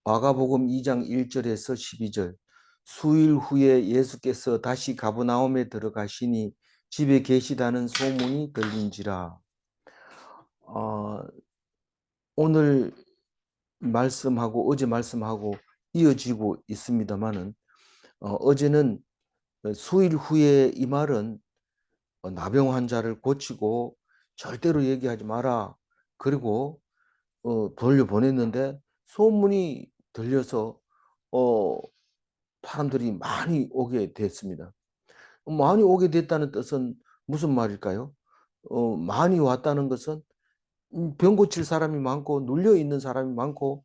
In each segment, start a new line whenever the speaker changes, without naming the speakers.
마가복음 2장 1절에서 12절. 수일 후에 예수께서 다시 가버나움에 들어가시니 집에 계시다는 소문이 들린지라. 어, 오늘 말씀하고 어제 말씀하고 이어지고 있습니다만은, 어제는 수일 후에 이 말은 나병 환자를 고치고 절대로 얘기하지 마라, 그리고 돌려보냈는데 소문이 들려서 어, 사람들이 많이 오게 됐습니다. 많이 오게 됐다는 뜻은 무슨 말일까요? 많이 왔다는 것은 병 고칠 사람이 많고 눌려 있는 사람이 많고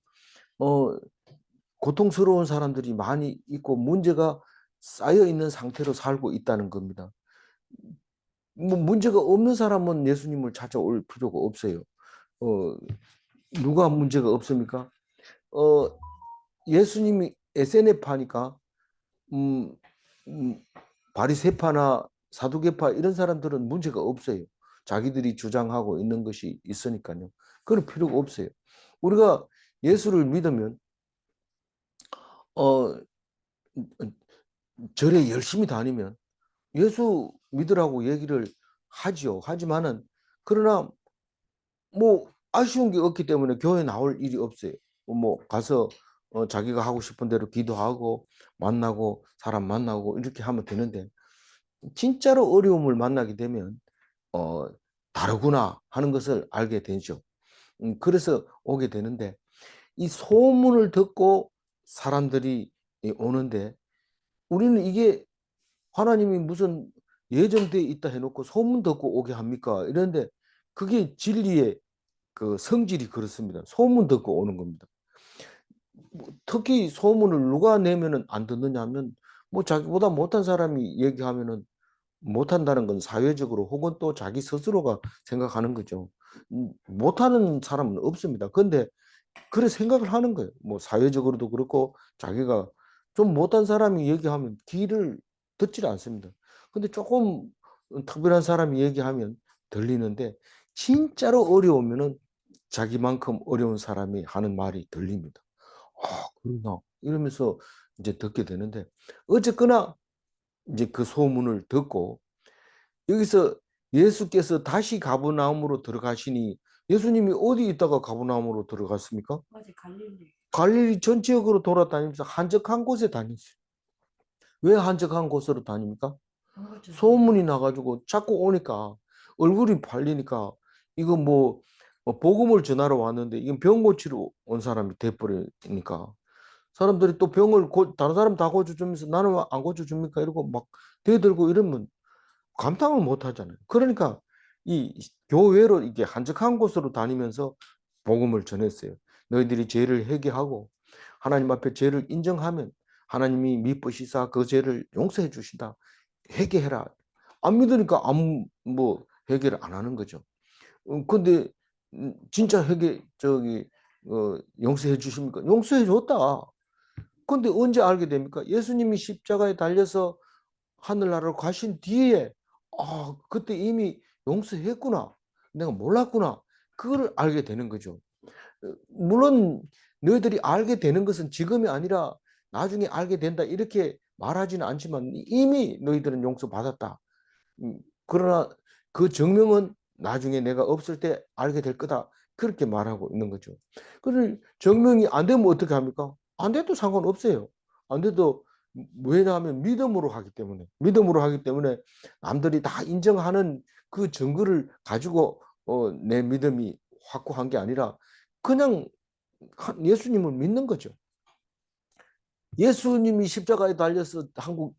어, 고통스러운 사람들이 많이 있고 문제가 쌓여 있는 상태로 살고 있다는 겁니다. 뭐 문제가 없는 사람은 예수님을 찾아올 필요가 없어요. 어, 누가 문제가 없습니까? 어, 예수님이 SNF파니까 음, 음, 바리새파나 사두개파 이런 사람들은 문제가 없어요. 자기들이 주장하고 있는 것이 있으니까요. 그럴 필요가 없어요. 우리가 예수를 믿으면 어, 절에 열심히 다니면 예수 믿으라고 얘기를 하지요. 하지만은 그러나 뭐 아쉬운 게 없기 때문에 교회 나올 일이 없어요. 뭐 가서 자기가 하고 싶은 대로 기도하고 만나고 사람 만나고 이렇게 하면 되는데, 진짜로 어려움을 만나게 되면 어, 다르구나 하는 것을 알게 되죠. 그래서 오게 되는데, 이 소문을 듣고 사람들이 오는데, 우리는 이게 하나님이 무슨 예정돼 있다 해놓고 소문 듣고 오게 합니까? 이런데 그게 진리의 그 성질이 그렇습니다. 소문 듣고 오는 겁니다. 뭐 특히 소문을 누가 내면은 안 듣느냐 하면, 뭐 자기보다 못한 사람이 얘기하면은 못한다는 건 사회적으로 혹은 또 자기 스스로가 생각하는 거죠. 못하는 사람은 없습니다. 근데 그래 생각을 하는 거예요. 뭐 사회적으로도 그렇고 자기가 좀 못한 사람이 얘기하면 귀를 듣질 않습니다. 근데 조금 특별한 사람이 얘기하면 들리는데, 진짜로 어려우면은 자기만큼 어려운 사람이 하는 말이 들립니다. 아, 그러나 이러면서 이제 듣게 되는데, 어쨌거나 이제 그 소문을 듣고 여기서 예수께서 다시 가버나움으로 들어가시니, 예수님이 어디 있다가 가버나움으로 들어갔습니까?
어제 갈릴리.
갈릴리 전 지역으로 돌아다니면서 한적한 곳에 다녔어요. 왜 한적한 곳으로 다닙니까? 소문이 나가지고 자꾸 오니까, 얼굴이 팔리니까, 이거 뭐 복음을 전하러 왔는데 이건 병 고치러 온 사람이 돼버리니까, 사람들이 또 병을 다른 사람 다 고쳐주면서 나는 왜 안 고쳐줍니까? 이러고 막 대들고 이러면 감당을 못 하잖아요. 그러니까 이 교회로 이게 한적한 곳으로 다니면서 복음을 전했어요. 너희들이 죄를 회개하고 하나님 앞에 죄를 인정하면 하나님이 미쁘시사 그 죄를 용서해 주신다. 회개해라. 안 믿으니까 아무 뭐 회개를 안 하는 거죠. 근데 진짜 회개 용서해 주십니까? 용서해 줬다. 근데 언제 알게 됩니까? 예수님이 십자가에 달려서 하늘나라로 가신 뒤에, 그때 이미 용서했구나, 내가 몰랐구나, 그걸 알게 되는 거죠. 물론 너희들이 알게 되는 것은 지금이 아니라 나중에 알게 된다 이렇게 말하지는 않지만 이미 너희들은 용서받았다. 그러나 그 증명은 나중에 내가 없을 때 알게 될 거다, 그렇게 말하고 있는 거죠. 그걸 증명이 안 되면 어떻게 합니까? 안 돼도 상관없어요. 안 돼도, 왜냐하면 믿음으로 하기 때문에 남들이 다 인정하는 그 증거를 가지고 내 믿음이 확고한 게 아니라 그냥 예수님을 믿는 거죠. 예수님이 십자가에 달려서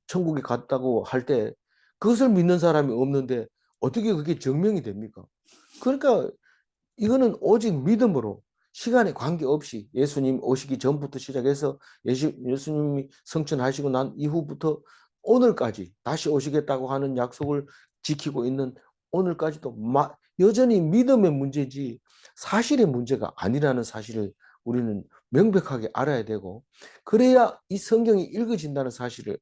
천국에 갔다고 할 때 그것을 믿는 사람이 없는데 어떻게 그게 증명이 됩니까? 그러니까 이거는 오직 믿음으로, 시간에 관계없이 예수님 오시기 전부터 시작해서 예수님이 성천하시고 난 이후부터 오늘까지 다시 오시겠다고 하는 약속을 지키고 있는 오늘까지도 여전히 믿음의 문제지 사실의 문제가 아니라는 사실을 우리는 명백하게 알아야 되고, 그래야 이 성경이 읽어진다는 사실을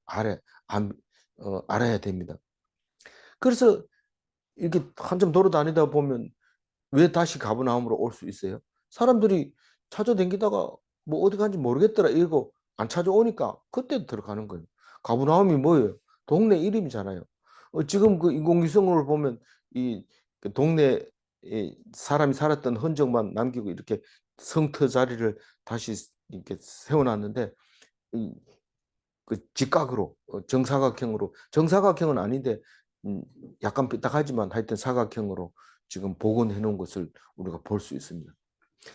알아야 됩니다. 그래서 이렇게 한참 돌아다니다 보면 왜 다시 가버나움으로 올 수 있어요? 사람들이 찾아다니다가 뭐 어디 간지 모르겠더라 이러고 안 찾아오니까 그때 들어가는 거예요. 가버나움이 뭐예요? 동네 이름이잖아요. 지금 그 인공위성을 보면 이그 동네 사람이 살았던 흔적만 남기고 이렇게 성터 자리를 다시 이렇게 세워놨는데 그 직각으로 정사각형으로 정사각형은 아닌데 약간 삐딱하지만 하여튼 사각형으로 지금 복원해 놓은 것을 우리가 볼 수 있습니다.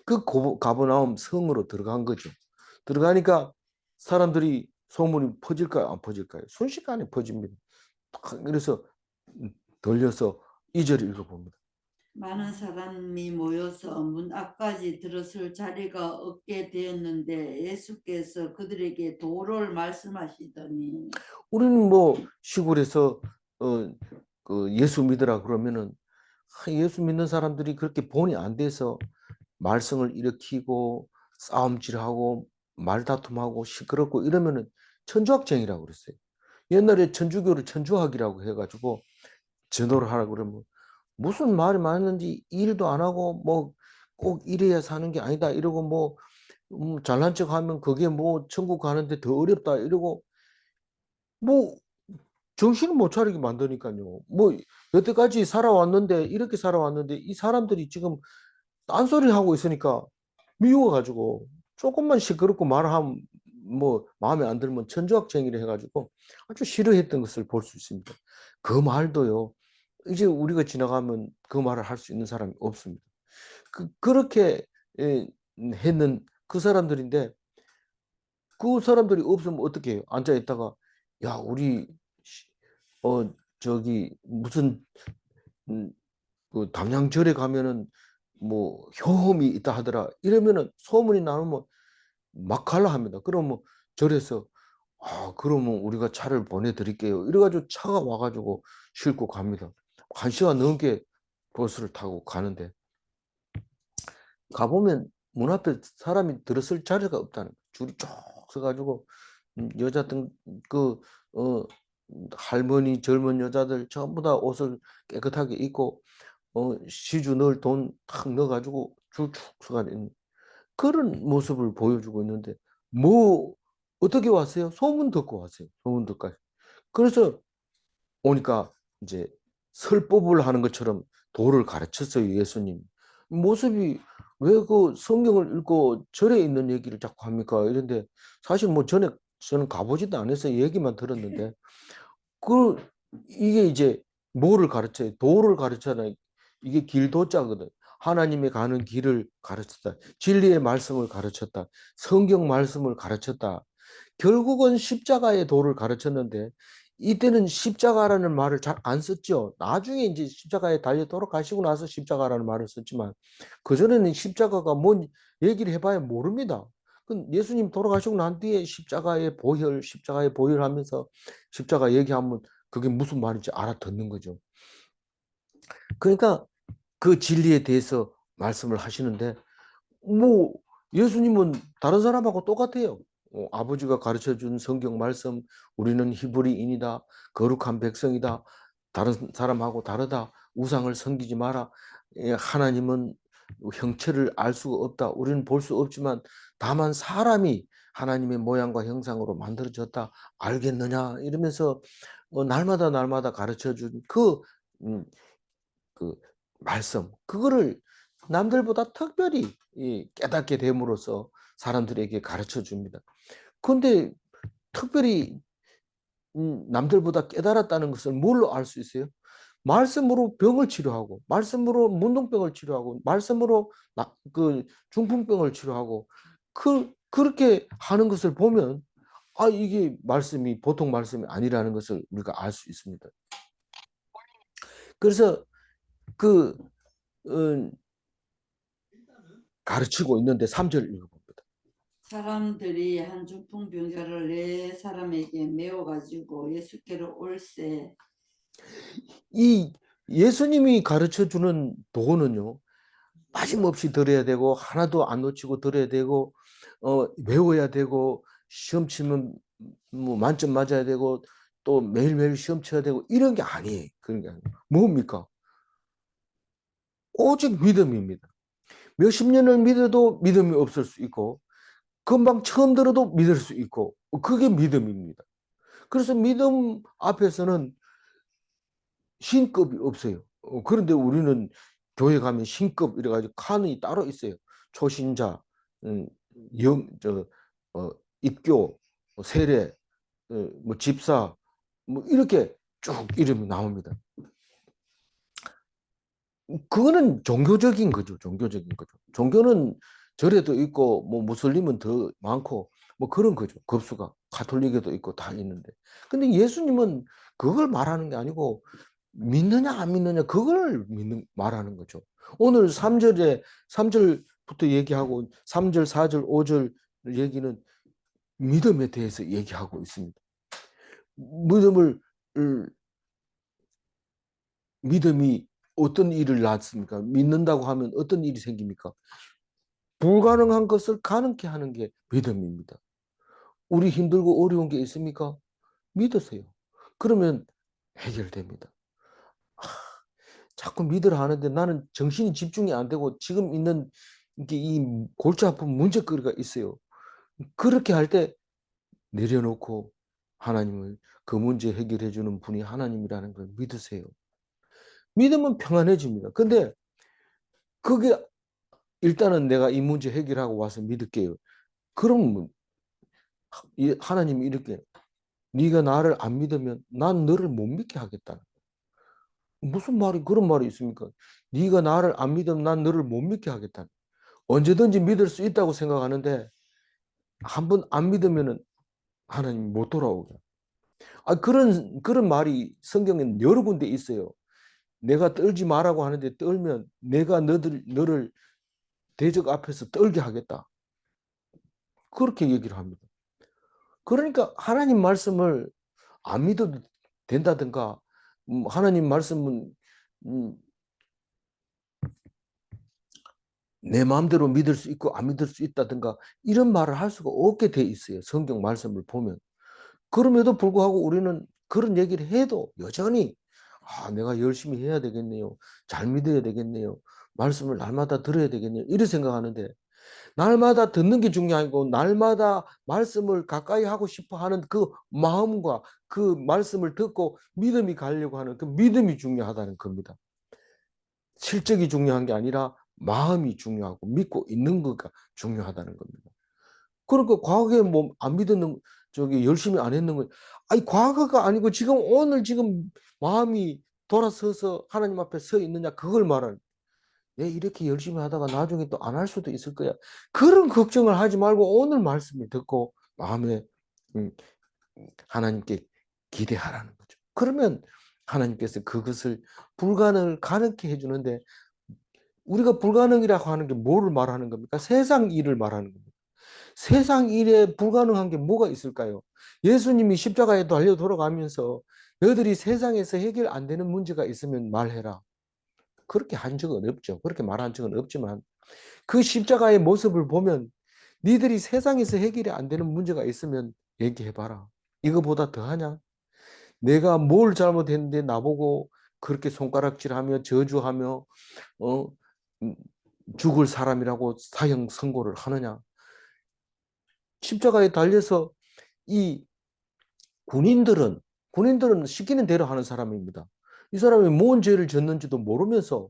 그 가버나움 성으로 들어간 거죠. 들어가니까 사람들이 소문이 퍼질까요? 안 퍼질까요? 순식간에 퍼집니다. 그래서 돌려서 2절 읽어봅니다.
많은 사람이 모여서 문 앞까지 들어설 자리가 없게 되었는데 예수께서 그들에게 도를 말씀하시더니
우리는 뭐 시골에서 그 예수 믿으라 그러면은 예수 믿는 사람들이 그렇게 본이 안 돼서 말썽을 일으키고 싸움질하고 말다툼하고 시끄럽고 이러면은 천주학쟁이라고 그랬어요. 옛날에 천주교를 천주학이라고 해가지고 전도를 하라고 그러면 무슨 말이 많은지 일도 안 하고 뭐 꼭 이래야 사는 게 아니다 이러고 뭐 잘난 척 하면 그게 뭐 천국 가는데 더 어렵다 이러고 뭐 정신을 못 차리게 만드니까요. 뭐 여태까지 살아왔는데 이렇게 살아왔는데 이 사람들이 지금 딴소리 하고 있으니까 미워가지고 조금만 시끄럽고 말하면 뭐 마음에 안 들면 천주학쟁이를 해가지고 아주 싫어했던 것을 볼 수 있습니다. 그 말도요. 이제 우리가 지나가면 그 말을 할 수 있는 사람이 없습니다. 그렇게 했는 그 사람들인데 그 사람들이 없으면 어떻게 해요? 앉아 있다가 야 우리 저기 무슨 그 담양절에 가면은 뭐 효험이 있다 하더라 이러면은 소문이 나누면 막 갈라 합니다. 그러면 절에서 그러면 우리가 차를 보내드릴게요. 이래가지고 차가 와가지고 싣고 갑니다. 1시간 넘게 버스를 타고 가는데 가보면 문 앞에 사람이 들어설 자리가 없다는 거예요. 줄이 쭉 서가지고 여자들 어, 할머니 젊은 여자들 전부 다 옷을 깨끗하게 입고 시주 넣을 돈 탁 넣어가지고 줄 쭉 서가는 그런 모습을 보여주고 있는데 뭐 어떻게 왔어요? 소문 듣고 왔어요. 소문 듣고. 그래서 오니까 이제 설법을 하는 것처럼 도를 가르쳤어요. 예수님. 모습이 왜 그 성경을 읽고 절에 있는 얘기를 자꾸 합니까? 이런데 사실 뭐 전에 저는 가보지도 않았어요. 얘기만 들었는데 그 이게 이제 뭐를 가르쳐요? 도를 가르쳐라. 이게 길도자거든. 하나님의 가는 길을 가르쳤다. 진리의 말씀을 가르쳤다. 성경 말씀을 가르쳤다. 결국은 십자가의 도를 가르쳤는데 이때는 십자가라는 말을 잘 안 썼죠. 나중에 이제 십자가에 달려 돌아가시고 나서 십자가라는 말을 썼지만 그전에는 십자가가 뭔 얘기를 해봐야 모릅니다. 예수님 돌아가시고 난 뒤에 십자가의 보혈하면서 십자가 얘기하면 그게 무슨 말인지 알아듣는 거죠. 그러니까 그 진리에 대해서 말씀을 하시는데 뭐 예수님은 다른 사람하고 똑같아요. 아버지가 가르쳐 준 성경 말씀, 우리는 히브리인이다, 거룩한 백성이다, 다른 사람하고 다르다, 우상을 섬기지 마라. 하나님은 형체를 알 수가 없다. 우리는 볼 수 없지만 다만 사람이 하나님의 모양과 형상으로 만들어졌다. 알겠느냐? 이러면서 날마다 가르쳐 준그 그 말씀 그거를 남들보다 특별히 깨닫게 됨으로써 사람들에게 가르쳐 줍니다. 그런데 특별히 남들보다 깨달았다는 것을 뭘로 알 수 있어요? 말씀으로 병을 치료하고, 말씀으로 문둥병을 치료하고, 말씀으로 그 중풍병을 치료하고, 그렇게 하는 것을 보면, 이게 말씀이 보통 말씀이 아니라는 것을 우리가 알 수 있습니다. 그래서 그, 어, 가르치고 있는데 3절 읽어봅니다.
사람들이 한 중풍병자를 네 사람에게 메워 가지고 예수께로 올세
이 예수님이 가르쳐 주는 도는요. 빠짐없이 들어야 되고 하나도 안 놓치고 들어야 되고 외워야 되고 시험 치면 뭐 만점 맞아야 되고 또 매일매일 시험 쳐야 되고 이런 게 아니에요. 그런 게 아니에요. 뭡니까? 오직 믿음입니다. 몇십 년을 믿어도 믿음이 없을 수 있고 금방 처음 들어도 믿을 수 있고 그게 믿음입니다. 그래서 믿음 앞에서는 신급이 없어요. 그런데 우리는 교회 가면 신급 이래가지고 칸이 따로 있어요. 초신자, 음, 어, 입교, 세례, 뭐 집사, 뭐 이렇게 쭉 이름이 나옵니다. 그거는 종교적인 거죠. 종교적인 거죠. 종교는 절에도 있고 뭐 무슬림은 더 많고 뭐 그런 거죠. 급수가 가톨릭에도 있고 다 있는데. 근데 예수님은 그걸 말하는 게 아니고 믿느냐 안 믿느냐 그걸 말하는 거죠. 오늘 3절부터 얘기하고 3절, 4절, 5절 얘기는 믿음에 대해서 얘기하고 있습니다. 믿음을 믿음이 어떤 일을 낳습니까? 믿는다고 하면 어떤 일이 생깁니까? 불가능한 것을 가능케 하는 게 믿음입니다. 우리 힘들고 어려운 게 있습니까? 믿으세요. 그러면 해결됩니다. 자꾸 믿으라 하는데 나는 정신이 집중이 안 되고 지금 있는 이 골치 아픈 문제거리가 있어요. 그렇게 할 때 내려놓고 하나님을 그 문제 해결해 주는 분이 하나님이라는 걸 믿으세요. 믿으면 평안해집니다. 근데 그게 일단은 내가 이 문제 해결하고 와서 믿을게요. 그럼 하나님이 이렇게 네가 나를 안 믿으면 난 너를 못 믿게 하겠다. 무슨 말이 그런 말이 있습니까? 네가 나를 안 믿으면 난 너를 못 믿게 하겠다. 언제든지 믿을 수 있다고 생각하는데 한 번 안 믿으면은 하나님 못 돌아오게. 그런 말이 성경에 여러 군데 있어요. 내가 떨지 말라고 하는데 떨면 내가 너를 대적 앞에서 떨게 하겠다. 그렇게 얘기를 합니다. 그러니까 하나님 말씀을 안 믿어도 된다든가 하나님 말씀은 음, 내 마음대로 믿을 수 있고 안 믿을 수 있다든가 이런 말을 할 수가 없게 돼 있어요. 성경 말씀을 보면. 그럼에도 불구하고 우리는 그런 얘기를 해도 여전히 내가 열심히 해야 되겠네요. 잘 믿어야 되겠네요. 말씀을 날마다 들어야 되겠네요. 이렇게 생각하는데 날마다 듣는 게 중요하고 날마다 말씀을 가까이 하고 싶어 하는 그 마음과 그 말씀을 듣고 믿음이 가려고 하는 그 믿음이 중요하다는 겁니다. 실적이 중요한 게 아니라 마음이 중요하고 믿고 있는 거가 중요하다는 겁니다. 그러니까 과거에 뭐 안 믿었는 저기 열심히 안 했는 거 아니 과거가 아니고 지금 오늘 지금 마음이 돌아서서 하나님 앞에 서 있느냐 그걸 말하는 내 이렇게 열심히 하다가 나중에 또 안 할 수도 있을 거야. 그런 걱정을 하지 말고 오늘 말씀을 듣고 마음에 음, 하나님께 기대하라는 거죠. 그러면 하나님께서 그것을 불가능을 가능케 해주는데 우리가 불가능이라고 하는 게 뭐를 말하는 겁니까? 세상 일을 말하는 겁니다. 세상 일에 불가능한 게 뭐가 있을까요? 예수님이 십자가에 달려 돌아가면서 너희들이 세상에서 해결 안 되는 문제가 있으면 말해라. 그렇게 한 적은 없죠. 그렇게 말한 적은 없지만 그 십자가의 모습을 보면 니들이 세상에서 해결이 안 되는 문제가 있으면 얘기해봐라. 이거보다 더하냐? 내가 뭘 잘못했는데 나보고 그렇게 손가락질하며 저주하며 어? 음, 죽을 사람이라고 사형 선고를 하느냐? 십자가에 달려서 이 군인들은 시키는 대로 하는 사람입니다. 이 사람이 뭔 죄를 졌는지도 모르면서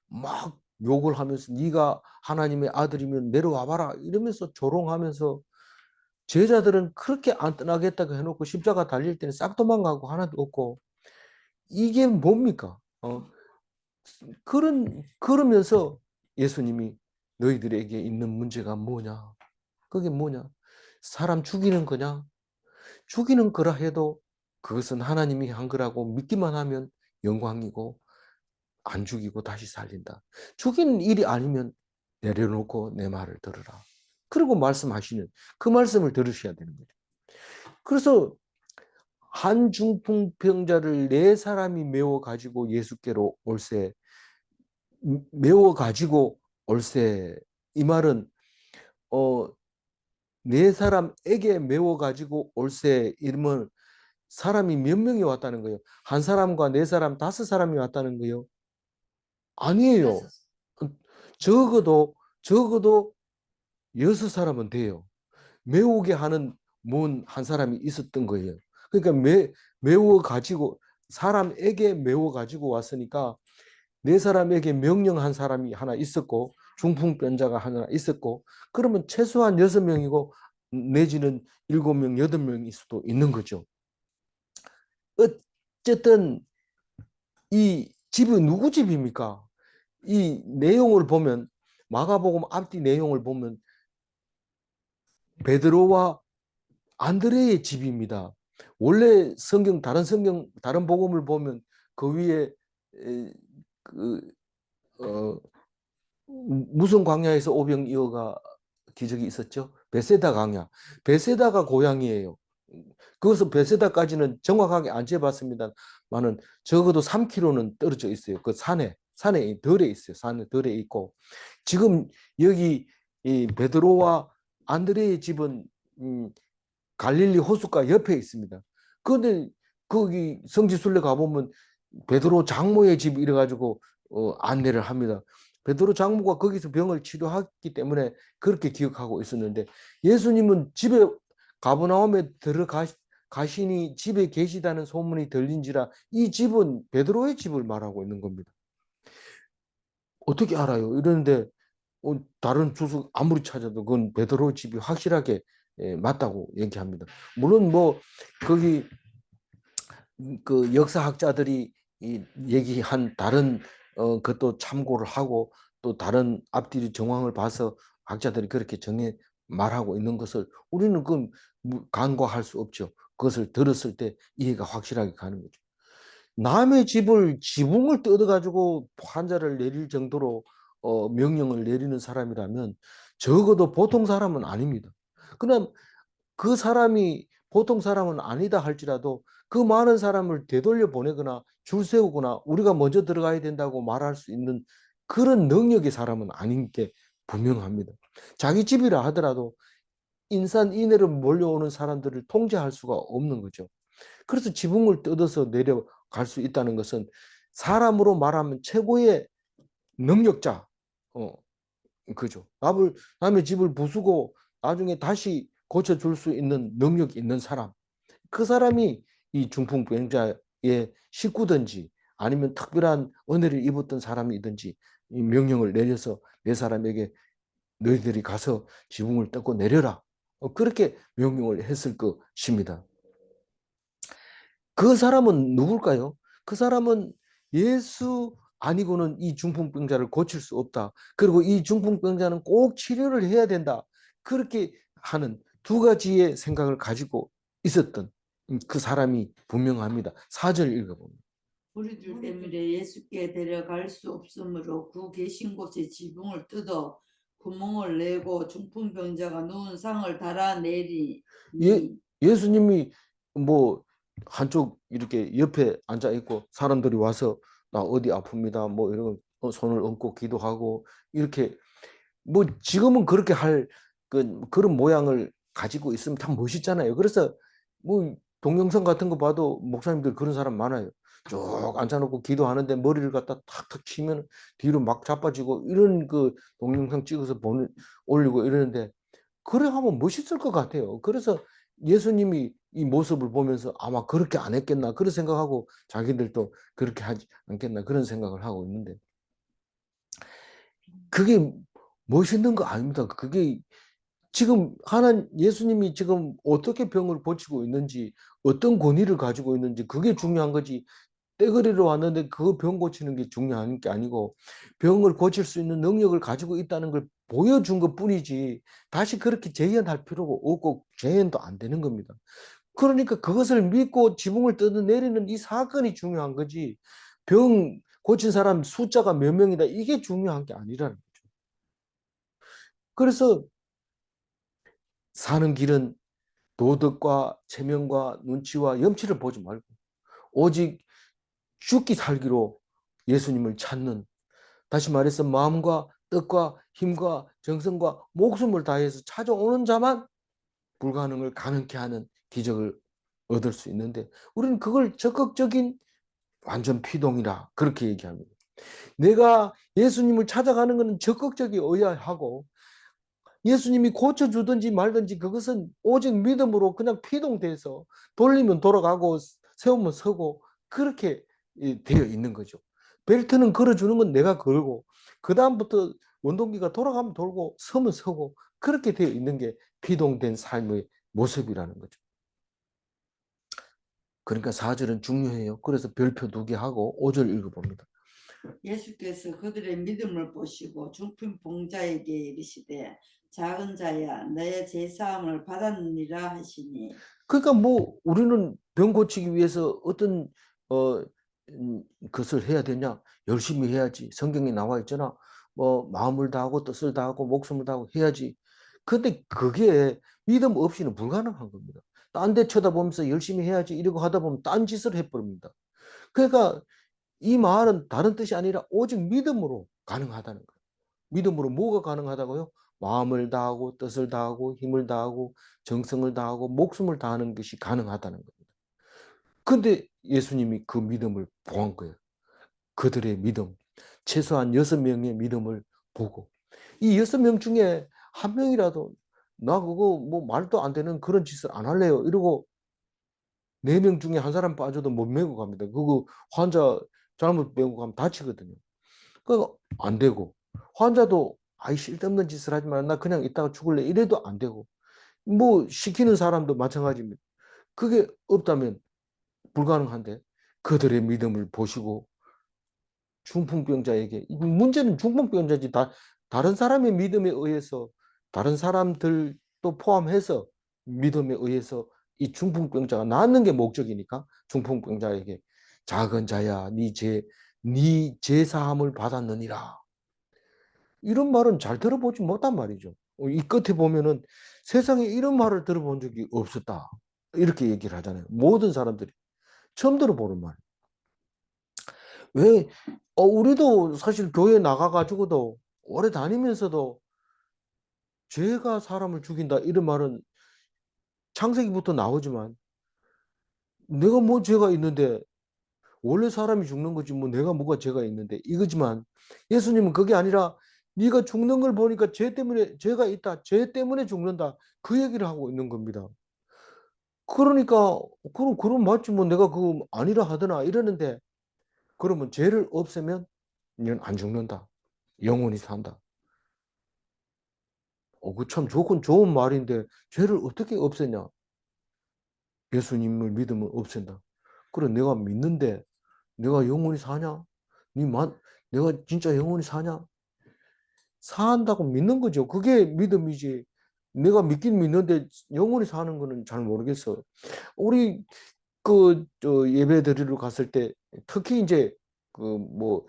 막 욕을 하면서 네가 하나님의 아들이면 내려와 봐라 이러면서 조롱하면서 제자들은 그렇게 안 떠나겠다고 해놓고 십자가 달릴 때는 싹 도망가고 하나도 없고 이게 뭡니까? 그러면서 예수님이 너희들에게 있는 문제가 뭐냐? 그게 뭐냐? 사람 죽이는 거냐? 죽이는 거라 해도 그것은 하나님이 한 거라고 믿기만 하면 영광이고 안 죽이고 다시 살린다. 죽이는 일이 아니면 내려놓고 내 말을 들으라. 그리고 말씀하시는 그 말씀을 들으셔야 되는 거죠. 그래서 한 중풍병자를 네 사람이 메워 가지고 예수께로 올세 메워 가지고 올세 이 말은 어, 네 사람에게 메워 가지고 올세 이러면 사람이 몇 명이 왔다는 거예요? 한 사람과 네 사람, 다섯 사람이 왔다는 거예요? 아니에요. 적어도 여섯 사람은 돼요. 메우게 하는 한 사람이 있었던 거예요. 그러니까 메워 가지고 사람에게 메워 가지고 왔으니까 네 사람에게 명령한 사람이 하나 있었고 중풍병자가 하나 있었고 그러면 최소한 6명이고 내지는 7명, 8명일 수도 있는 거죠. 어쨌든 이 집이 누구 집입니까? 이 내용을 보면 마가복음 앞뒤 내용을 보면 베드로와 안드레의 집입니다. 원래 다른 복음을 보면 그 위에 그 무슨 광야에서 오병이어가 기적이 있었죠? 베세다 광야. 베세다가 고향이에요. 그것은 베세다까지는 정확하게 안 재봤습니다만은 적어도 3km는 떨어져 있어요. 그 산에 덜에 있어요. 산에 덜에 있고 지금 여기 이 베드로와 안드레의 집은 갈릴리 호숫가 옆에 있습니다. 그런데 거기 성지순례 가보면 베드로 장모의 집 이래가지고 안내를 합니다. 베드로 장모가 거기서 병을 치료했기 때문에 그렇게 기억하고 있었는데 예수님은 집에 가버나움에 들어가시니 집에 계시다는 소문이 들린지라 이 집은 베드로의 집을 말하고 있는 겁니다. 어떻게 알아요? 이러는데 다른 주석 아무리 찾아도 그건 베드로 집이 확실하게 맞다고 얘기합니다. 물론 뭐 거기 그 역사학자들이 얘기한 다른 것도 참고를 하고 또 다른 앞뒤 정황을 봐서 학자들이 그렇게 정해 말하고 있는 것을 우리는 그 간과할 수 없죠. 그것을 들었을 때 이해가 확실하게 가는 거죠. 남의 집을 지붕을 뜯어가지고 환자를 내릴 정도로 명령을 내리는 사람이라면 적어도 보통 사람은 아닙니다. 그럼 그 사람이 보통 사람은 아니다 할지라도 그 많은 사람을 되돌려 보내거나 줄 세우거나 우리가 먼저 들어가야 된다고 말할 수 있는 그런 능력의 사람은 아닌 게 분명합니다. 자기 집이라 하더라도 인산인해로 몰려오는 사람들을 통제할 수가 없는 거죠. 그래서 지붕을 뜯어서 내려갈 수 있다는 것은 사람으로 말하면 최고의 능력자, 그죠. 남의 집을 부수고 나중에 다시 고쳐줄 수 있는 능력이 있는 사람. 그 사람이 이 중풍병자의 식구든지 아니면 특별한 은혜를 입었던 사람이든지 이 명령을 내려서 내 사람에게 너희들이 가서 지붕을 뜯고 내려라. 그렇게 명령을 했을 것입니다. 그 사람은 누굴까요? 그 사람은 예수 아니고는 이 중풍병자를 고칠 수 없다. 그리고 이 중풍병자는 꼭 치료를 해야 된다. 그렇게 하는 두 가지의 생각을 가지고 있었던 그 사람이 분명합니다. 4절 읽어보면.
우리들 때문에 예수께 데려갈 수 없으므로 그 계신 곳에 지붕을 뜯어 구멍을 내고 중풍병자가 누운 상을 달아내리니
예, 예수님이 뭐 한쪽 이렇게 옆에 앉아 있고 사람들이 와서 나 어디 아픕니다. 뭐 이런 손을 얹고 기도하고 이렇게 뭐 지금은 그렇게 할 그런 모양을 가지고 있으면 참 멋있잖아요. 그래서 뭐 동영상 같은 거 봐도 목사님들 그런 사람 많아요. 쭉 앉아놓고 기도하는데 머리를 갖다 탁탁 치면 뒤로 막 자빠지고 이런 그 동영상 찍어서 올리고 이러는데 그래 하면 멋있을 것 같아요. 그래서 예수님이 이 모습을 보면서 아마 그렇게 안 했겠나 그런 생각하고 자기들도 그렇게 하지 않겠나 그런 생각을 하고 있는데 그게 멋있는 거 아닙니다. 그게 지금 예수님이 지금 어떻게 병을 고치고 있는지 어떤 권위를 가지고 있는지 그게 중요한 거지. 떼거리로 왔는데 그 병 고치는 게 중요한 게 아니고 병을 고칠 수 있는 능력을 가지고 있다는 걸 보여준 것 뿐이지 다시 그렇게 재현할 필요가 없고 재현도 안 되는 겁니다. 그러니까 그것을 믿고 지붕을 뜯어내리는 이 사건이 중요한 거지 병 고친 사람 숫자가 몇 명이다 이게 중요한 게 아니라는 거죠. 그래서 사는 길은 도덕과 체면과 눈치와 염치를 보지 말고 오직 죽기 살기로 예수님을 찾는 다시 말해서 마음과 뜻과 힘과 정성과 목숨을 다해서 찾아오는 자만 불가능을 가능케 하는 기적을 얻을 수 있는데 우리는 그걸 적극적인 완전 피동이라 그렇게 얘기합니다. 내가 예수님을 찾아가는 것은 적극적이어야 하고 예수님이 고쳐주든지 말든지 그것은 오직 믿음으로 그냥 피동돼서 돌리면 돌아가고 세우면 서고 그렇게 되어 있는 거죠. 벨트는 걸어주는 건 내가 걸고 그 다음부터 원동기가 돌아가면 돌고 서면 서고 그렇게 되어 있는 게 피동된 삶의 모습이라는 거죠. 그러니까 4절은 중요해요. 그래서 별표 2개 하고 5절 읽어봅니다.
예수께서 그들의 믿음을 보시고 중풍 병자에게 이르시되 작은 자야 너의 죄사함을 받았느니라 하시니.
그러니까 뭐 우리는 병 고치기 위해서 어떤 어 것을 해야 되냐? 열심히 해야지. 성경에 나와 있잖아. 뭐 마음을 다하고 뜻을 다하고 목숨을 다하고 해야지. 근데 그게 믿음 없이는 불가능한 겁니다. 딴 데 쳐다보면서 열심히 해야지 이러고 하다 보면 딴 짓을 해버립니다. 그러니까 이 말은 다른 뜻이 아니라 오직 믿음으로 가능하다는 거예요. 믿음으로 뭐가 가능하다고요? 마음을 다하고 뜻을 다하고 힘을 다하고 정성을 다하고 목숨을 다하는 것이 가능하다는 겁니다. 근데 예수님이 그 믿음을 보한 거예요. 그들의 믿음. 최소한 6명의 믿음을 보고 이 6명 중에 한 명이라도 나 그거 뭐 말도 안 되는 그런 짓을 안 할래요. 이러고 4명 중에 한 사람 빠져도 못 메고 갑니다. 그거 환자 잘못 메고 가면 다치거든요. 그거 안 되고 환자도 아이 쓸데없는 짓을 하지 마라 나 그냥 이따가 죽을래 이래도 안 되고 뭐 시키는 사람도 마찬가지입니다. 그게 없다면 불가능한데 그들의 믿음을 보시고 중풍병자에게 문제는 중풍병자지 다른 사람의 믿음에 의해서 다른 사람들도 포함해서 믿음에 의해서 이 중풍병자가 낫는 게 목적이니까 중풍병자에게 작은 자야 네 죄사함을 받았느니라 이런 말은 잘 들어보지 못한 말이죠. 이 끝에 보면은 세상에 이런 말을 들어본 적이 없었다. 이렇게 얘기를 하잖아요. 모든 사람들이 처음 들어보는 말. 왜, 우리도 사실 교회 나가가지고도 오래 다니면서도 죄가 사람을 죽인다. 이런 말은 창세기부터 나오지만 내가 뭐 죄가 있는데 원래 사람이 죽는 거지 뭐 내가 뭐가 죄가 있는데 이거지만 예수님은 그게 아니라 네가 죽는 걸 보니까 죄 때문에 죄가 있다. 죄 때문에 죽는다. 그 얘기를 하고 있는 겁니다. 그러니까 그럼 맞지 뭐 내가 그거 아니라 하더나 이러는데 그러면 죄를 없애면 이는 안 죽는다. 영원히 산다. 그 참 좋은 말인데 죄를 어떻게 없애냐? 예수님을 믿으면 없앤다. 그래 내가 믿는데 내가 영원히 사냐? 내가 진짜 영원히 사냐? 산다고 믿는 거죠. 그게 믿음이지. 내가 믿긴 믿는데 영원히 사는 거는 잘 모르겠어. 우리 예배 드리러 갔을 때 특히 이제 그뭐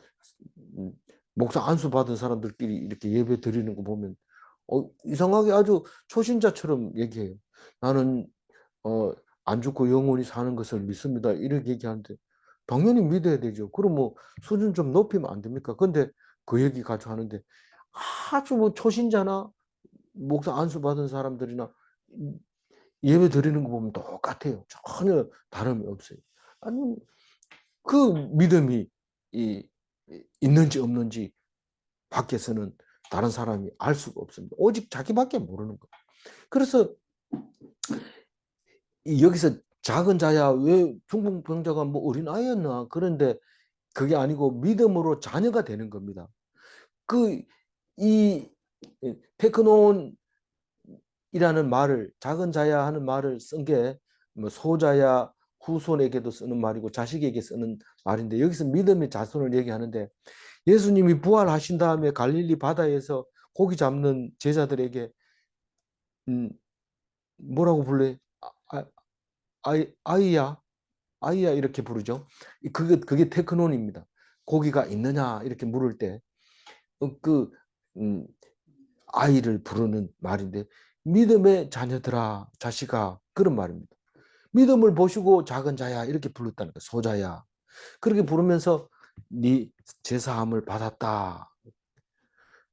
목사 안수 받은 사람들끼리 이렇게 예배 드리는 거 보면 이상하게 아주 초신자처럼 얘기해요. 나는 어, 안 죽고 영원히 사는 것을 믿습니다. 이렇게 얘기하는데 당연히 믿어야 되죠. 그럼 뭐 수준 좀 높이면 안 됩니까? 근데 그 얘기 가지고 하는데 아주 뭐 초신자나 목사 안수 받은 사람들이나 예배 드리는 거 보면 똑같아요. 전혀 다름이 없어요. 아니 그 믿음이 이, 있는지 없는지 밖에서는 다른 사람이 알 수가 없습니다. 오직 자기밖에 모르는 거. 그래서 여기서 작은 자야 왜 중풍병자가 뭐 어린아이였나 그런데 그게 아니고 믿음으로 자녀가 되는 겁니다. 이 테크논이라는 말을 작은 자야 하는 말을 쓴 게 뭐 소자야 후손에게도 쓰는 말이고 자식에게 쓰는 말인데 여기서 믿음의 자손을 얘기하는데 예수님이 부활하신 다음에 갈릴리 바다에서 고기 잡는 제자들에게 음, 뭐라고 불러요? 아, 아이야, 아이야 이렇게 부르죠. 그게 테크논입니다. 고기가 있느냐 이렇게 물을 때 그 아이를 부르는 말인데 믿음의 자녀들아, 자식아 그런 말입니다. 믿음을 보시고 작은 자야 이렇게 불렀다는 거예요. 소자야. 그렇게 부르면서 네 제사함을 받았다.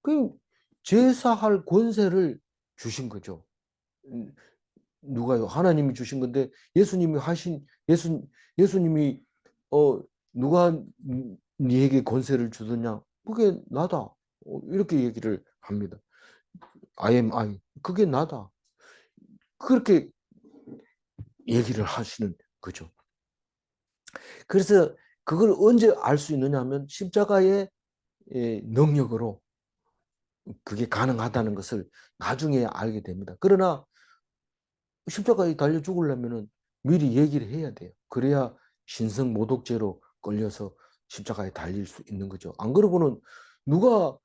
그 제사할 권세를 주신 거죠. 음, 누가요? 하나님이 주신 건데 예수님이 누가 네에게 권세를 주느냐? 그게 나다. 이렇게 얘기를 합니다. I am I. 그게 나다. 그렇게 얘기를 하시는 거죠. 그래서 그걸 언제 알 수 있느냐 하면 십자가의 능력으로 그게 가능하다는 것을 나중에 알게 됩니다. 그러나 십자가에 달려 죽으려면 미리 얘기를 해야 돼요. 그래야 신성모독죄로 걸려서 십자가에 달릴 수 있는 거죠. 안 그러고는 누가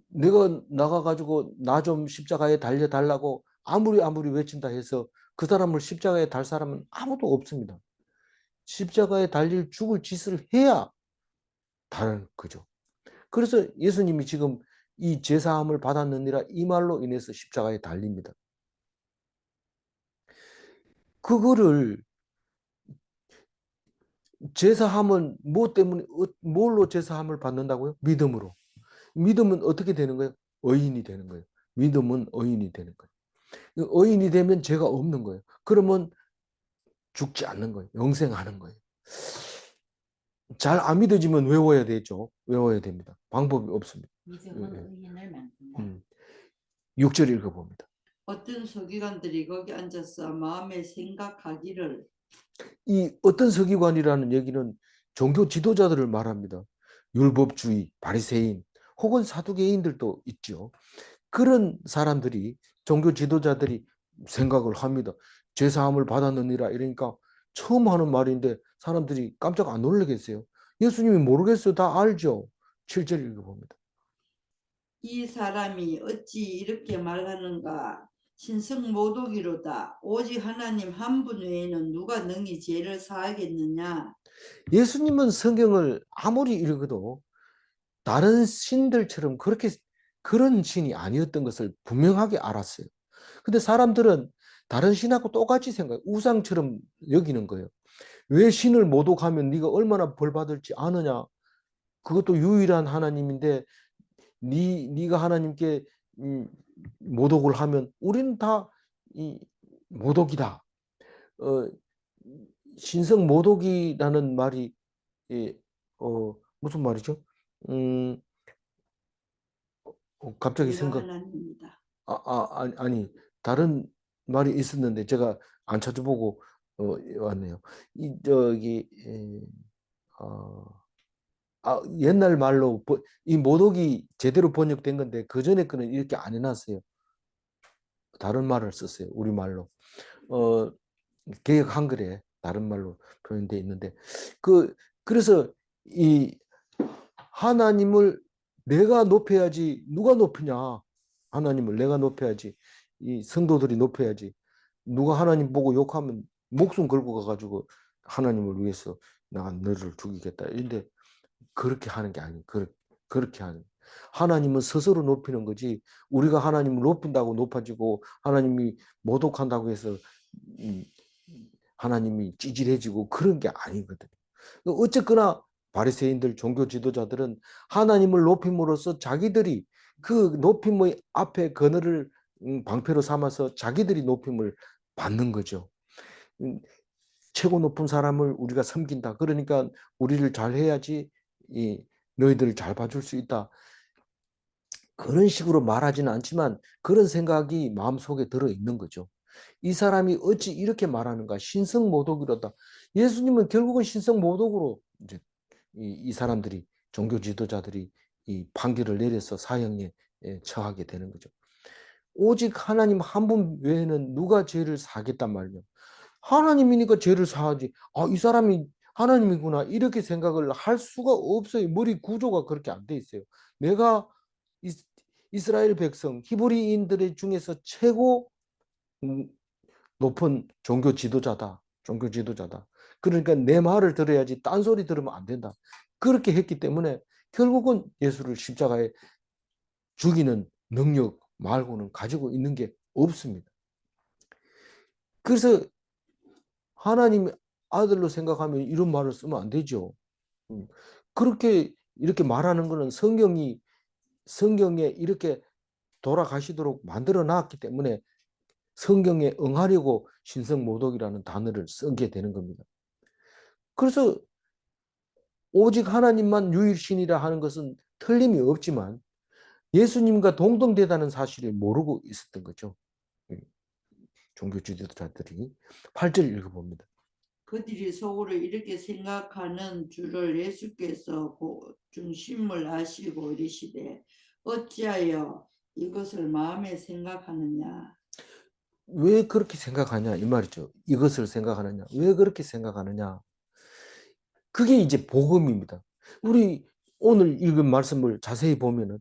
내가 나가가지고 나 좀 십자가에 달려달라고 아무리 외친다 해서 그 사람을 십자가에 달 사람은 아무도 없습니다. 십자가에 달릴 죽을 짓을 해야 다른 거죠. 그래서 예수님이 지금 이 제사함을 받았느니라 이 말로 인해서 십자가에 달립니다. 그거를 제사함은 뭐 때문에 뭘로 제사함을 받는다고요? 믿음으로. 믿음은 어떻게 되는 거예요? 의인이 되는 거예요. 믿음은 의인이 되는 거예요. 의인이 되면 죄가 없는 거예요. 그러면 죽지 않는 거예요. 영생하는 거예요. 잘 안 믿어지면 외워야 되죠. 외워야 됩니다. 방법이 없습니다.
믿음은 의인을 만든다.
6절 읽어봅니다.
어떤 서기관들이 거기 앉아서 마음에 생각하기를.
이 어떤 서기관이라는 얘기는 종교 지도자들을 말합니다. 율법주의, 바리새인 혹은 사두개인들도 있죠. 그런 사람들이 종교 지도자들이 생각을 합니다. 제사함을 받았느니라 이러니까 처음 하는 말인데 사람들이 깜짝 안 놀라겠어요. 예수님이 모르겠어요. 다 알죠. 7절 읽어봅니다.
이 사람이 어찌 이렇게 말하는가. 신성모독이로다. 오직 하나님 한 분 외에는 누가 능히 죄를 사하겠느냐.
예수님은 성경을 아무리 읽어도 다른 신들처럼 그렇게 그런 신이 아니었던 것을 분명하게 알았어요. 근데 사람들은 다른 신하고 똑같이 생각해요. 우상처럼 여기는 거예요. 왜 신을 모독하면 네가 얼마나 벌 받을지 아느냐? 그것도 유일한 하나님인데 네가 하나님께 모독을 하면 우리는 다 모독이다. 어, 신성 모독이라는 말이 무슨 말이죠? 음, 갑자기
우리가
생각.
하나님이다.
아니 다른 말이 있었는데 제가 안 찾아보고 왔네요. 이 저기 옛날 말로 이 모독이 제대로 번역된 건데 그 전에 거는 이렇게 안 해놨어요. 다른 말을 썼어요. 우리 말로. 개역 한글에 다른 말로 표현되어 있는데 그래서 이 하나님을 내가 높여야지 누가 높이냐? 하나님을 내가 높여야지 이 성도들이 높여야지 누가 하나님 보고 욕하면 목숨 걸고 가가지고 하나님을 위해서 내가 너를 죽이겠다. 이런데 그렇게 하는 게 아니에요. 그렇게 하는. 하나님은 스스로 높이는 거지 우리가 하나님을 높인다고 높아지고 하나님이 모독한다고 해서 하나님이 찌질해지고 그런 게 아니거든요. 어쨌거나 바리새인들 종교 지도자들은 하나님을 높임으로써 자기들이 그 높임의 앞에 그늘을 방패로 삼아서 자기들이 높임을 받는 거죠. 최고 높은 사람을 우리가 섬긴다. 그러니까 우리를 잘 해야지 너희들을 잘 봐줄 수 있다. 그런 식으로 말하지는 않지만 그런 생각이 마음속에 들어 있는 거죠. 이 사람이 어찌 이렇게 말하는가? 신성모독이로다. 예수님은 결국은 신성모독으로 이제 이 사람들이 종교 지도자들이 이 판결을 내려서 사형에 처하게 되는 거죠. 오직 하나님 한 분 외에는 누가 죄를 사겠단 말이에요. 하나님이니까 죄를 사하지. 이 사람이 하나님이구나 이렇게 생각을 할 수가 없어요. 머리 구조가 그렇게 안 돼 있어요. 내가 이스라엘 백성 히브리인들 중에서 최고 높은 종교 지도자다. 종교 지도자다. 그러니까 내 말을 들어야지 딴소리 들으면 안 된다. 그렇게 했기 때문에 결국은 예수를 십자가에 죽이는 능력 말고는 가지고 있는 게 없습니다. 그래서 하나님 아들로 생각하면 이런 말을 쓰면 안 되죠. 그렇게 이렇게 말하는 것은 성경에 이렇게 돌아가시도록 만들어 놨기 때문에 성경에 응하려고 신성모독이라는 단어를 쓰게 되는 겁니다. 그래서 오직 하나님만 유일신이라 하는 것은 틀림이 없지만 예수님과 동등되다는 사실을 모르고 있었던 거죠. 종교 지도자들이. 8절 읽어봅니다.
그들이 속으로 이렇게 생각하는 줄을 예수께서 중심을 아시고 이르시되 어찌하여 이것을 마음에 생각하느냐.
왜 그렇게 생각하냐 이 말이죠. 이것을 생각하느냐. 왜 그렇게 생각하느냐. 그게 이제 복음입니다. 우리 오늘 읽은 말씀을 자세히 보면은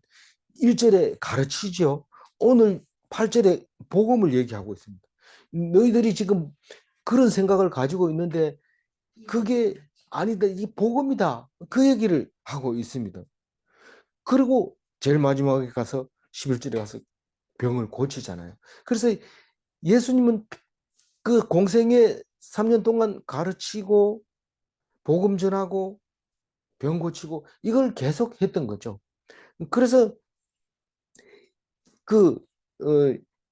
1절에 가르치죠. 오늘 8절에 복음을 얘기하고 있습니다. 너희들이 지금 그런 생각을 가지고 있는데 그게 아니다. 이 복음이다. 그 얘기를 하고 있습니다. 그리고 제일 마지막에 가서 11절에 가서 병을 고치잖아요. 그래서 예수님은 그 공생에 3년 동안 가르치고 복음 전하고 병 고치고 이걸 계속 했던 거죠. 그래서 그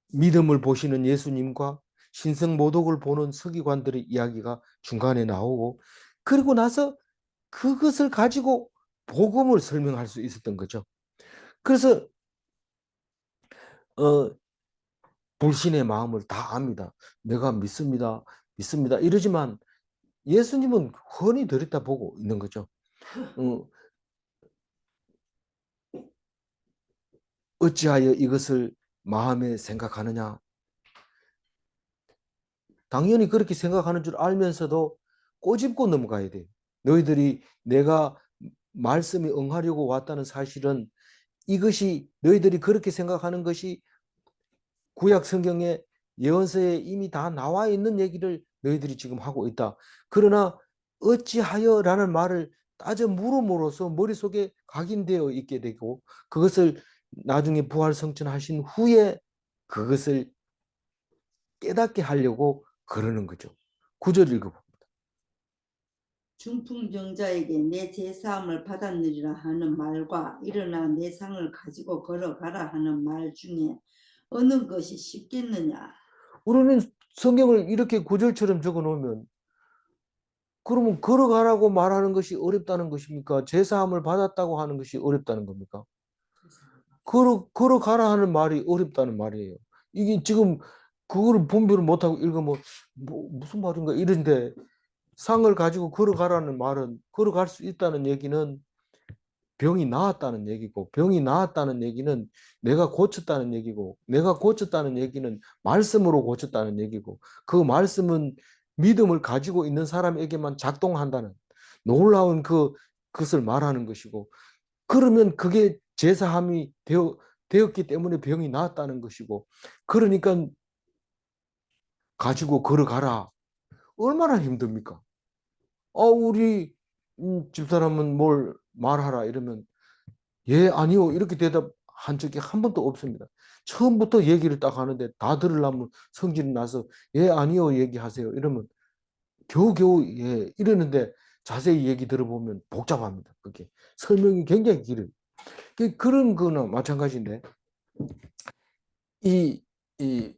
믿음을 보시는 예수님과 신성모독을 보는 서기관들의 이야기가 중간에 나오고 그리고 나서 그것을 가지고 복음을 설명할 수 있었던 거죠. 그래서 불신의 마음을 다 압니다. 내가 믿습니다. 믿습니다. 이러지만 예수님은 훤히 들여다보고 있는 거죠. 어, 어찌하여 이것을 마음에 생각하느냐. 당연히 그렇게 생각하는 줄 알면서도 꼬집고 넘어가야 돼요. 너희들이 내가 말씀에 응하려고 왔다는 사실은 이것이 너희들이 그렇게 생각하는 것이 구약 성경에 예언서에 이미 다 나와 있는 얘기를 너희들이 지금 하고 있다. 그러나 어찌하여라는 말을 따져 물음으로써 머릿속에 각인되어 있게 되고 그것을 나중에 부활 성천하신 후에 그것을 깨닫게 하려고 그러는 거죠. 9절 읽어봅니다.
중풍병자에게 내 제사함을 받았느리라 하는 말과 일어나 내 상을 가지고 걸어가라 하는 말 중에 어느 것이 쉽겠느냐.
우리는 성경을 이렇게 구절처럼 적어 놓으면 그러면 걸어가라고 말하는 것이 어렵다는 것입니까? 제사함을 받았다고 하는 것이 어렵다는 겁니까? 걸어가라 하는 말이 어렵다는 말이에요. 이게 지금 그거를 분별을 못하고 읽으면 무슨 말인가 이런데 상을 가지고 걸어가라는 말은 걸어갈 수 있다는 얘기는 병이 나았다는 얘기고 병이 나았다는 얘기는 내가 고쳤다는 얘기고 내가 고쳤다는 얘기는 말씀으로 고쳤다는 얘기고 그 말씀은 믿음을 가지고 있는 사람에게만 작동한다는 놀라운 그것을 말하는 것이고 그러면 그게 제사함이 되었기 때문에 병이 나았다는 것이고 그러니까 가지고 걸어가라. 얼마나 힘듭니까? 우리 집사람은 뭘 말하라 이러면 예, 아니요. 이렇게 대답한 적이 한 번도 없습니다. 처음부터 얘기를 딱 하는데 다 들으려면 성질이 나서 예, 아니요. 얘기하세요. 이러면 겨우겨우 예, 이러는데 자세히 얘기 들어보면 복잡합니다. 그게 설명이 굉장히 길어요. 그런 거나 마찬가지인데 이, 이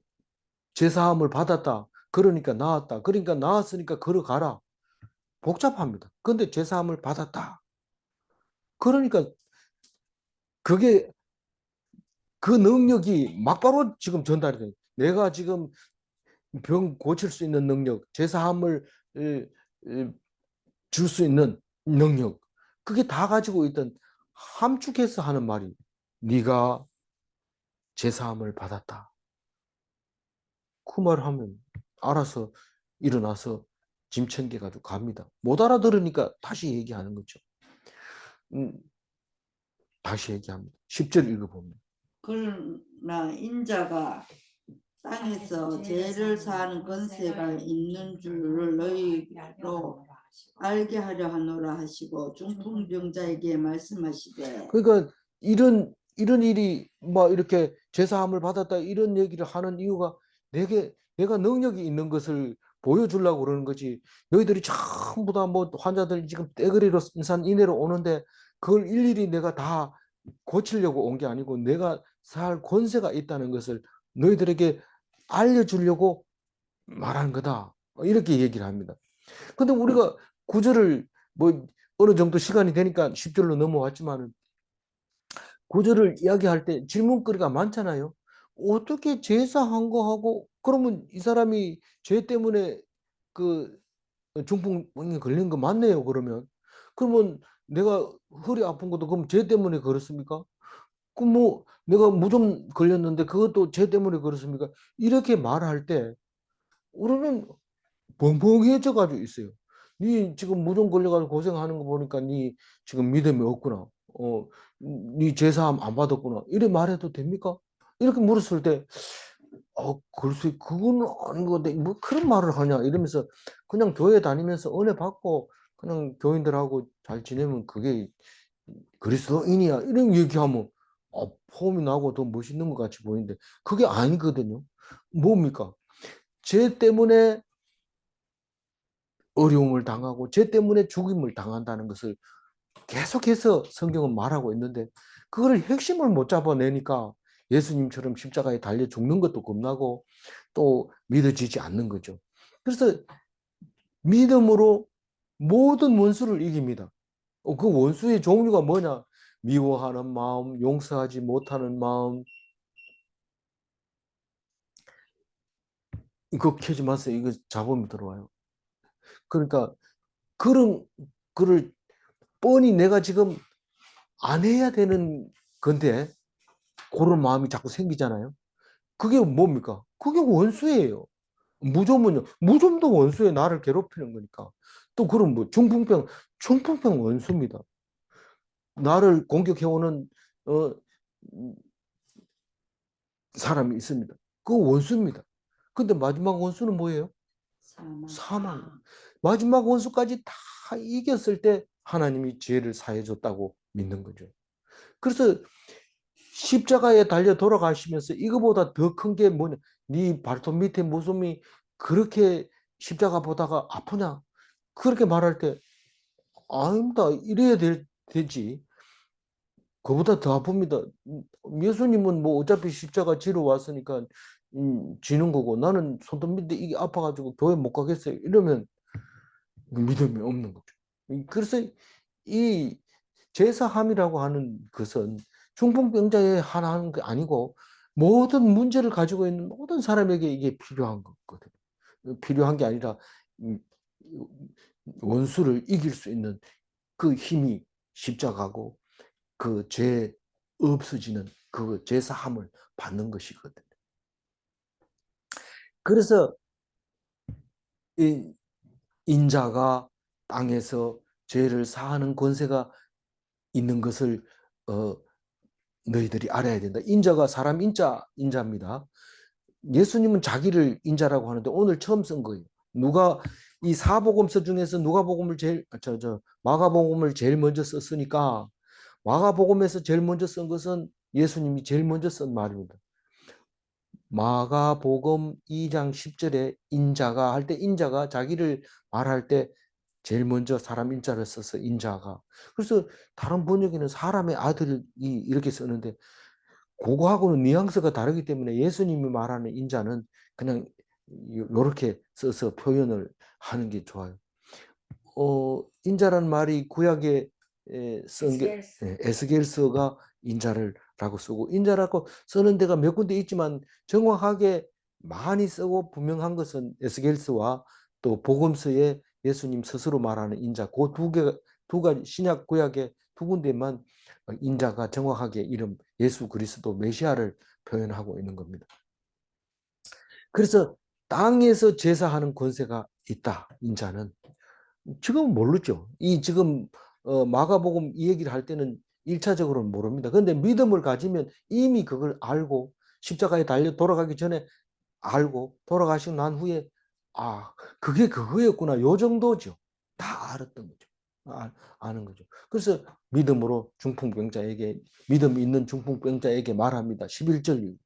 제사함을 받았다. 그러니까 나았다. 그러니까 나았으니까 걸어가라. 복잡합니다. 근데 제사함을 받았다. 그러니까 그게 그 능력이 막바로 지금 전달이 돼요. 내가 지금 병 고칠 수 있는 능력, 제사함을 줄 수 있는 능력, 그게 다 가지고 있던 함축해서 하는 말이 네가 제사함을 받았다. 그 말 하면 알아서 일어나서 짐 챙겨가지고 갑니다. 못 알아들으니까 다시 얘기하는 거죠. 음, 다시 얘기합니다. 10절 읽어보면.
그러나 인자가 땅에서 죄를 사하는 권세가 있는 줄을 너희로 알게 하려 하노라 하시고 중풍병자에게 말씀하시되.
그러니까 이런 일이 막 이렇게 제사함을 받았다 이런 얘기를 하는 이유가 내가 능력이 있는 것을 보여주려고 그러는 거지. 너희들이 전부 다 뭐 환자들 지금 떼거리로 인산 이내로 오는데 그걸 일일이 내가 다 고치려고 온 게 아니고 내가 살 권세가 있다는 것을 너희들에게 알려주려고 말하는 거다. 이렇게 얘기를 합니다. 근데 우리가 구절을 뭐 어느 정도 시간이 되니까 10절로 넘어왔지만은 구절을 이야기할 때 질문거리가 많잖아요. 어떻게 제사한 거하고 그러면 이 사람이 죄 때문에 그 중풍병에 걸린 거 맞네요. 그러면 내가 허리 아픈 것도 그럼 죄 때문에 그렇습니까? 그럼 뭐 내가 무좀 걸렸는데 그것도 죄 때문에 그렇습니까? 이렇게 말할 때 우리는 벙벙해져 가지고 있어요. 네 지금 무좀 걸려가지고 고생하는 거 보니까 네 지금 믿음이 없구나. 네 제사함 안 받았구나. 이래 말해도 됩니까? 이렇게 물었을 때, 글쎄, 그건 아닌 건데, 뭐 그런 말을 하냐. 이러면서 그냥 교회 다니면서 은혜 받고 그냥 교인들하고 잘 지내면 그게 그리스도인이야. 이런 얘기하면, 폼이 나고 더 멋있는 것 같이 보이는데, 그게 아니거든요. 뭡니까? 죄 때문에 어려움을 당하고 죄 때문에 죽임을 당한다는 것을 계속해서 성경은 말하고 있는데 그걸 핵심을 못 잡아내니까 예수님처럼 십자가에 달려 죽는 것도 겁나고 또 믿어지지 않는 거죠. 그래서 믿음으로 모든 원수를 이깁니다. 그 원수의 종류가 뭐냐? 미워하는 마음, 용서하지 못하는 마음. 이거 켜지 마세요. 이거 잡음이 들어와요. 그러니까 그런 그를 뻔히 내가 지금 안 해야 되는 건데 그런 마음이 자꾸 생기잖아요. 그게 뭡니까? 그게 원수예요. 무좀은요. 무좀도 원수에 나를 괴롭히는 거니까. 또 그럼 뭐 중풍병 원수입니다. 나를 공격해오는 어, 사람이 있습니다. 그 원수입니다. 근데 마지막 원수는 뭐예요?
사망.
사망. 마지막 원수까지 다 이겼을 때 하나님이 죄를 사해 줬다고 믿는 거죠. 그래서 십자가에 달려 돌아가시면서 이거보다 더 큰 게 뭐냐? 네 발톱 밑에 모습이 그렇게 십자가 보다가 아프냐? 그렇게 말할 때 아닙니다. 이래야 되지. 그보다 더 아픕니다. 예수님은 뭐 어차피 십자가 지러 왔으니까 지는 거고 나는 손톱 밑에 이게 아파가지고 교회 못 가겠어요. 이러면 믿음이 없는 거죠. 그래서 이 제사함이라고 하는 것은 중풍병자에 하나는 게 아니고 모든 문제를 가지고 있는 모든 사람에게 이게 필요한 거거든요. 필요한 게 아니라 음, 원수를 이길 수 있는 그 힘이 십자가고 그 죄 없어지는 그 제사함을 받는 것이거든요. 그래서 이 인자가 땅에서 죄를 사하는 권세가 있는 것을 어, 너희들이 알아야 된다. 인자가 사람 인자입니다. 예수님은 자기를 인자라고 하는데 오늘 처음 쓴 거예요. 누가 이 사복음서 중에서 누가복음을 제일 마가복음을 제일 먼저 썼으니까 마가복음에서 제일 먼저 쓴 것은 예수님이 제일 먼저 쓴 말입니다. 마가복음 2장 10절에 인자가 할 때 인자가 자기를 말할 때 제일 먼저 사람 인자를 써서 인자가. 그래서 다른 번역에는 사람의 아들이 이렇게 쓰는데 그거하고는 뉘앙스가 다르기 때문에 예수님이 말하는 인자는 그냥 이렇게 써서 표현을 하는 게 좋아요. 인자란 말이 구약에 쓴 게 에스겔서가 인자를라고 쓰고 인자라고 쓰는 데가 몇 군데 있지만 정확하게 많이 쓰고 분명한 것은 에스겔서와 또 복음서에 예수님 스스로 말하는 인자 그 두 가지 신약 구약의 두 군데만 인자가 정확하게 이름 예수 그리스도 메시아를 표현하고 있는 겁니다. 그래서 땅에서 제사하는 권세가 있다. 인자는 지금은 모르죠. 이 지금 마가복음 이 얘기를 할 때는 1차적으로는 모릅니다. 그런데 믿음을 가지면 이미 그걸 알고 십자가에 달려 돌아가기 전에 알고 돌아가시고 난 후에 그게 그거였구나. 요 정도죠. 다 알았던 거죠. 아는 거죠. 그래서 믿음으로 중풍병자에게 믿음 있는 중풍병자에게 말합니다. 11절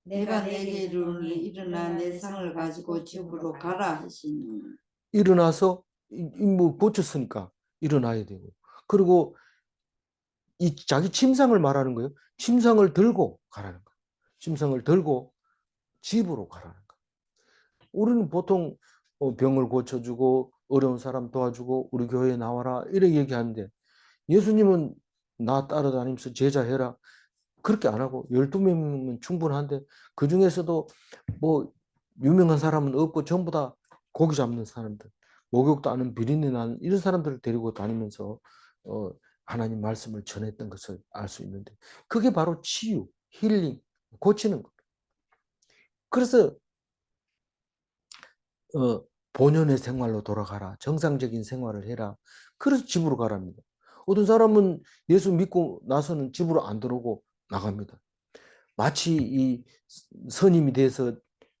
내가 내게 이르노니 일어나 내 상을 가지고 집으로 가라 하시니
일어나서 뭐 고쳤으니까 일어나야 되고 그리고 이 자기 침상을 말하는 거예요. 침상을 들고 가라는 거예요. 침상을 들고 집으로 가라는 거예요. 우리는 보통 병을 고쳐주고 어려운 사람 도와주고 우리 교회에 나와라 이렇게 얘기하는데 예수님은 나 따라다니면서 제자해라. 그렇게 안 하고 12명이면 충분한데 그 중에서도 뭐 유명한 사람은 없고 전부 다 고기 잡는 사람들, 목욕도 안 하는 비린내 나는 이런 사람들을 데리고 다니면서 어, 하나님 말씀을 전했던 것을 알 수 있는데 그게 바로 치유, 힐링, 고치는 거. 그래서 본연의 생활로 돌아가라. 정상적인 생활을 해라. 그래서 집으로 가랍니다. 어떤 사람은 예수 믿고 나서는 집으로 안 들어오고 나갑니다. 마치 이 선임이 돼서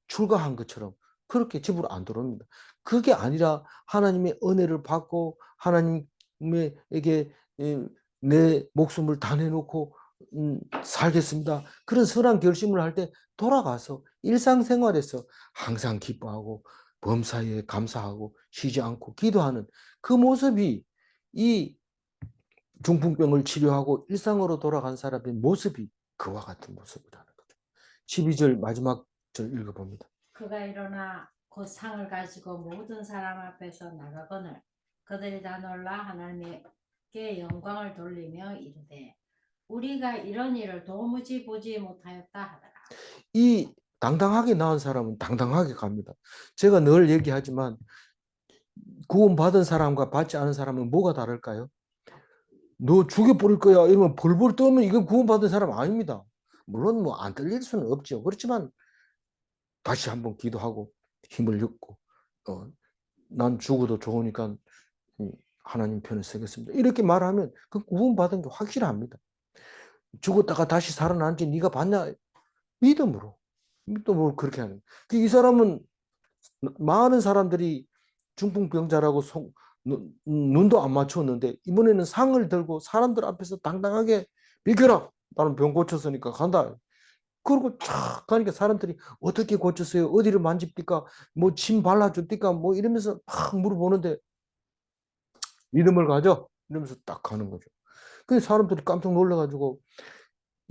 출가한 것처럼 그렇게 집으로 안 들어옵니다. 그게 아니라 하나님의 은혜를 받고 하나님에게 내 목숨을 다 내놓고 살겠습니다. 그런 선한 결심을 할 때 돌아가서 일상생활에서 항상 기뻐하고 범사에 감사하고 쉬지 않고 기도하는 그 모습이 이 중풍병을 치료하고 일상으로 돌아간 사람의 모습이 그와 같은 모습이라는 거죠. 12절 마지막 절 읽어봅니다.
그가 일어나 곧 상을 가지고 모든 사람 앞에서 나가거늘 그들이 다 놀라 하나님께 영광을 돌리며 이르되 우리가 이런 일을 도무지 보지 못하였다 하더라.
이 당당하게 나온 사람은 당당하게 갑니다. 제가 늘 얘기하지만 구원받은 사람과 받지 않은 사람은 뭐가 다를까요? 너 죽여버릴 거야 이러면 벌벌 떠면 이건 구원받은 사람 아닙니다. 물론 뭐 안 떨릴 수는 없죠. 그렇지만 다시 한번 기도하고 힘을 얻고 난 죽어도 좋으니까 하나님 편에 서겠습니다. 이렇게 말하면 그 구원받은 게 확실합니다. 죽었다가 다시 살아난지 네가 봤냐? 믿음으로. 믿음으로 그렇게 하는. 이 사람은 많은 사람들이 중풍병자라고 눈도 안 맞췄는데 이번에는 상을 들고 사람들 앞에서 당당하게 비켜라. 나는 병 고쳤으니까 간다. 그리고 촥 가니까 사람들이 어떻게 고쳤어요? 어디를 만집니까? 뭐 침 발라줍니까? 뭐 이러면서 막 물어보는데 믿음을 가져? 이러면서 딱 가는 거죠. 그 사람들이 깜짝 놀라가지고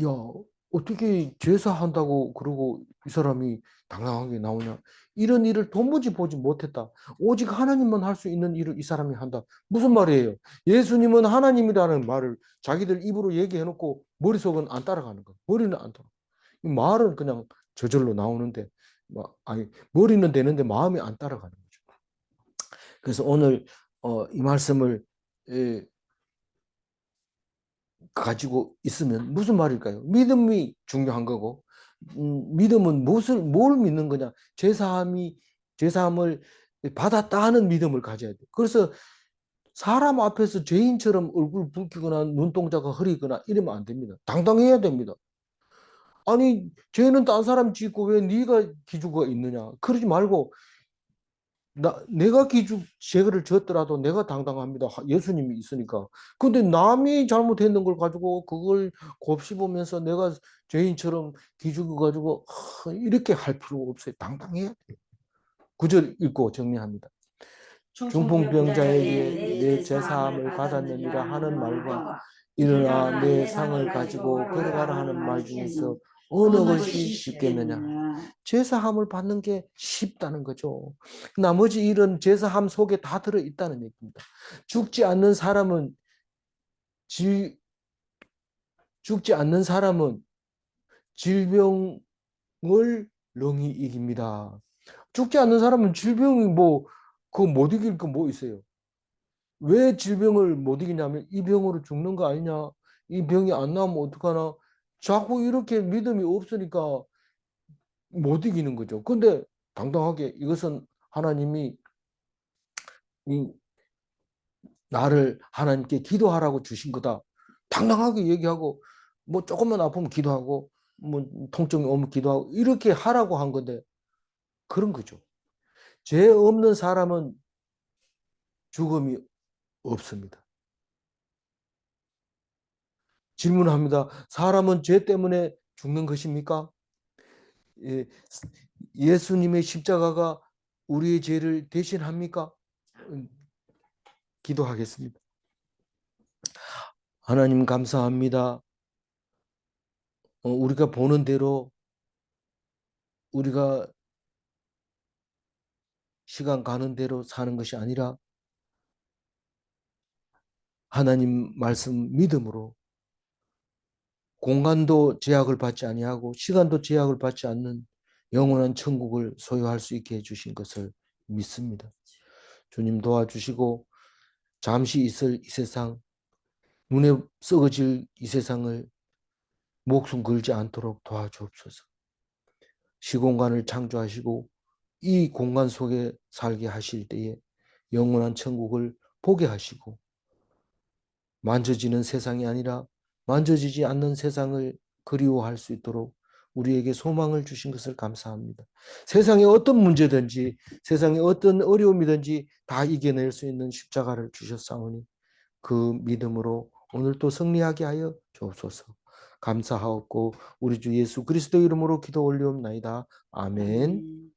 야 어떻게 제사한다고 그러고 이 사람이 당당하게 나오냐? 이런 일을 도무지 보지 못했다. 오직 하나님만 할 수 있는 일을 이 사람이 한다. 무슨 말이에요? 예수님은 하나님이라는 말을 자기들 입으로 얘기해놓고 머릿속은 안 따라가는 거예요. 머리는 안 따라. 이 말은 그냥 저절로 나오는데 아니 머리는 되는데 마음이 안 따라가는 거죠. 그래서 오늘 이 말씀을 가지고 있으면 무슨 말일까요? 믿음이 중요한 거고, 믿음은 뭘 믿는 거냐? 제사함을 받았다 하는 믿음을 가져야 돼. 그래서 사람 앞에서 죄인처럼 얼굴 붉히거나 눈동자가 흐리거나 이러면 안 됩니다. 당당해야 됩니다. 아니, 죄는 딴 사람 짓고 왜 네가 기죽어 있느냐? 그러지 말고 내가 죄를 졌더라도 내가 당당합니다. 예수님이 있으니까. 근데 남이 잘못했는 걸 가지고 그걸 곱씹으면서 내가 죄인처럼 기죽어 가지고 이렇게 할 필요 없어요. 당당해야 돼요. 9절 읽고 정리합니다. 중풍병자에게 내 제사함을 받았느니라 하는 말과 일어나 내 상을 가지고 걸어가라 하는 말 중에서 어느 것이 쉽겠느냐. 제사함을 받는 게 쉽다는 거죠. 나머지 일은 제사함 속에 다 들어있다는 얘기입니다. 죽지 않는 사람은 질병을 능히 이깁니다. 죽지 않는 사람은 질병이 그거 못 이길 거 뭐 있어요? 왜 질병을 못 이기냐면 이 병으로 죽는 거 아니냐? 이 병이 안 나오면 어떡하나? 자꾸 이렇게 믿음이 없으니까 못 이기는 거죠. 근데 당당하게 이것은 하나님이 나를 하나님께 기도하라고 주신 거다. 당당하게 얘기하고 뭐 조금만 아프면 기도하고 뭐 통증이 오면 기도하고 이렇게 하라고 한 건데 그런 거죠. 죄 없는 사람은 죽음이 없습니다. 질문합니다. 사람은 죄 때문에 죽는 것입니까? 예, 예수님의 십자가가 우리의 죄를 대신합니까? 기도하겠습니다. 하나님 감사합니다. 우리가 보는 대로 우리가 시간 가는 대로 사는 것이 아니라 하나님 말씀 믿음으로 공간도 제약을 받지 아니하고 시간도 제약을 받지 않는 영원한 천국을 소유할 수 있게 해주신 것을 믿습니다. 주님 도와주시고 잠시 있을 이 세상, 눈에 썩어질 이 세상을 목숨 걸지 않도록 도와주옵소서. 시공간을 창조하시고 이 공간 속에 살게 하실 때에 영원한 천국을 보게 하시고 만져지는 세상이 아니라 만져지지 않는 세상을 그리워할 수 있도록 우리에게 소망을 주신 것을 감사합니다. 세상에 어떤 문제든지 세상에 어떤 어려움이든지 다 이겨낼 수 있는 십자가를 주셨사오니 그 믿음으로 오늘 또 승리하게 하여 주옵소서. 감사하옵고 우리 주 예수 그리스도 이름으로 기도 올리옵나이다. 아멘.
아멘.